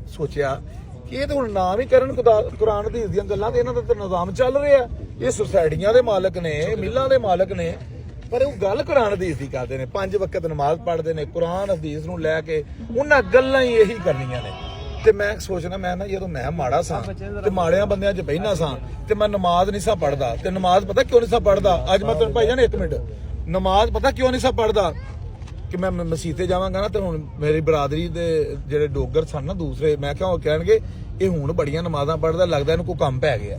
ਸੋਚਿਆ ਕਿ ਇਹ ਤਾਂ ਹੁਣ ਨਾਮ ਹੀ ਕਰਨ ਕੁਰਾਨ ਹਦੀਸ ਦੀਆਂ ਗੱਲਾਂ ਤੇ ਇਹਨਾਂ ਦਾ ਤਾਂ ਨਿਜ਼ਾਮ ਚੱਲ ਰਿਹਾ। ਇਹ ਸੁਸਾਇਟੀਆਂ ਦੇ ਮਾਲਕ ਨੇ, ਮਿੱਲਾਂ ਦੇ ਮਾਲਕ ਨੇ, ਪਰ ਉਹ ਗੱਲ ਕੁਰਾਨ ਹਦੀਸ ਦੀ ਕਰਦੇ ਨੇ। 5 ਵਕਤ ਨਮਾਜ਼ ਪੜ੍ਹਦੇ ਨੇ, ਕੁਰਾਨ ਹਦੀਸ ਨੂੰ ਲੈ ਕੇ ਉਹਨਾਂ ਗੱਲਾਂ ਹੀ ਇਹੀ ਕਰਨੀਆਂ ਨੇ। ਤੇ ਮੈਂ ਸੋਚਣਾ, ਮੈਂ ਨਾ ਜਦੋਂ ਮੈਂ ਮਾੜਾ ਸਾਂ ਤੇ ਮਾੜਿਆਂ ਬੰਦਿਆਂ 'ਚ ਬਹਿਣਾ ਸਾਂ ਤੇ ਮੈਂ ਨਮਾਜ਼ ਨਹੀਂ ਸਾਂ ਪੜ੍ਹਦਾ। ਤੇ ਨਮਾਜ਼ ਪਤਾ ਕਿਉਂ ਨਹੀਂ ਸਾਂ ਪੜ੍ਹਦਾ? ਅੱਜ ਮੈਂ ਤੈਨੂੰ ਭਾਈ ਜਾਨ 1 ਮਿੰਟ, ਨਮਾਜ਼ ਪਤਾ ਕਿਉਂ ਨਹੀਂ ਸਾਂ ਪੜ੍ਹਦਾ? ਕਿ ਮੈਂ ਮਸੀਤੇ ਜਾਵਾਂਗਾ ਨਾ ਤੇ ਹੁਣ ਮੇਰੀ ਬਰਾਦਰੀ ਦੇ ਜਿਹੜੇ ਡੋਗਰ ਸਨ ਨਾ ਦੂਸਰੇ, ਮੈਂ ਕਿਹਾ ਉਹ ਕਹਿਣਗੇ ਇਹ ਹੁਣ ਬੜੀਆਂ ਨਮਾਜ਼ਾਂ ਪੜ੍ਹਦਾ, ਲੱਗਦਾ ਇਹਨੂੰ ਕੋਈ ਕੰਮ ਪੈ ਗਿਆ।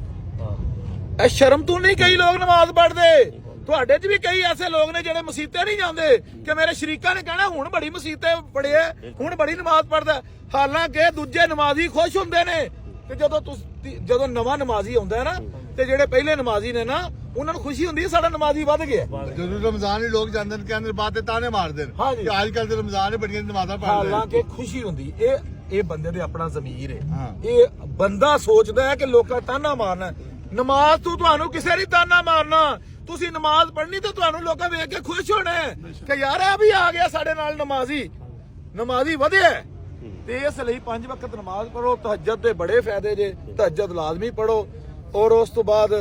ਇਹ ਸ਼ਰਮ ਤੂੰ ਨਹੀਂ, ਕਈ ਲੋਕ ਨਮਾਜ਼ ਪੜ੍ਹਦੇ, ਤੁਹਾਡੇ 'ਚ ਵੀ ਕਈ ਐਸੇ ਲੋਕ ਨੇ ਜਿਹੜੇ ਮਸੀਤੇ ਨਹੀਂ ਜਾਂਦੇ ਕਿ ਮੇਰੇ ਸ਼ਰੀਕਾਂ ਨੇ ਕਹਿਣਾ ਹੁਣ ਬੜੀ ਮਸੀਤੇ ਪੜ੍ਹੇ, ਹੁਣ ਬੜੀ ਨਮਾਜ਼ ਪੜ੍ਹਦਾ। ਹਾਲਾਂਕਿ ਦੂਜੇ ਨਮਾਜ਼ੀ ਖੁਸ਼ ਹੁੰਦੇ ਨੇ ਕਿ ਜਦੋਂ ਨਵਾਂ ਨਮਾਜ਼ੀ ਆਉਂਦਾ ਨਾ ਤੇ ਜਿਹੜੇ ਪਹਿਲੇ ਨਮਾਜ਼ੀ ਨੇ ਨਾ ਉਹਨਾਂ ਨੂੰ ਖੁਸ਼ੀ ਹੁੰਦੀ ਹੈ ਸਾਡਾ ਨਮਾਜ਼ੀ ਵੱਧ ਗਿਆ। ਜਦੋਂ ਰਮਜ਼ਾਨ ਹੀ ਲੋਕ ਜਾਂਦੇ ਨੇ ਕਹਿੰਦੇ ਬਾਅਦ ਤੇ ਤਾਨੇ ਮਾਰਦੇ ਨੇ ਕਿ ਅੱਜ ਕੱਲ ਦੇ ਰਮਜ਼ਾਨ ਬੜੀਆਂ ਨਮਾਜ਼ਾਂ ਪੜ੍ਹਦੇ। ਹਾਲਾਂਕਿ ਖੁਸ਼ੀ ਹੁੰਦੀ, ਇਹ ਬੰਦੇ ਦੇ ਆਪਣਾ ਜ਼ਮੀਰ ਹੈ। ਇਹ ਬੰਦਾ ਸੋਚਦਾ ਹੈ ਕਿ ਲੋਕਾਂ ਤਾਨਾ ਮਾਰਨਾ। ਨਮਾਜ਼ ਤੋਂ ਤੁਹਾਨੂੰ ਕਿਸੇ ਨੇ ਤਾਨਾ ਮਾਰਨਾ, ਤੁਸੀਂ ਨਮਾਜ਼ ਪੜ੍ਹਨੀ ਤੇ ਤੁਹਾਨੂੰ ਲੋਕਾਂ ਵੇਖ ਕੇ ਖੁਸ਼ ਹੋਣਾ ਕਿ ਯਾਰ ਇਹ ਵੀ ਆ ਗਿਆ ਸਾਡੇ ਨਾਲ ਨਮਾਜ਼ੀ ਵਧਿਆ। ਤੇ ਇਸ ਲਈ 5 ਵਕਤ ਨਮਾਜ਼ ਪੜ੍ਹੋ। ਤਹੱਜਦ ਦੇ ਬੜੇ ਫਾਇਦੇ ਜੇ, ਤਹੱਜਦ ਲਾਜ਼ਮੀ ਪੜ੍ਹੋ। ਔਰ ਉਸ ਤੋਂ ਬਾਅਦ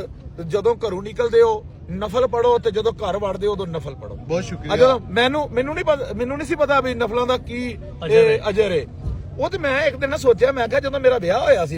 ਜਦੋਂ ਘਰੋਂ ਨਿਕਲਦੇ ਹੋ ਨਫਲ ਪੜ੍ਹੋ ਤੇ ਜਦੋਂ ਘਰ ਵੜਦੇ ਹੋ ਉਦੋਂ ਨਫਲ ਪੜ੍ਹੋ। ਬਹੁਤ ਸ਼ੁਕਰੀਆ। ਮੈਨੂੰ ਨਹੀਂ ਸੀ ਪਤਾ ਵੀ ਨਫਲਾਂ ਦਾ ਕੀ ਅਜਰ ਹੈ। ਉਹ ਤੇ ਮੈਂ ਇੱਕ ਦਿਨ ਸੋਚਿਆ, ਮੈਂ ਕਿਹਾ ਜਦੋਂ ਮੇਰਾ ਵਿਆਹ ਹੋਇਆ ਸੀ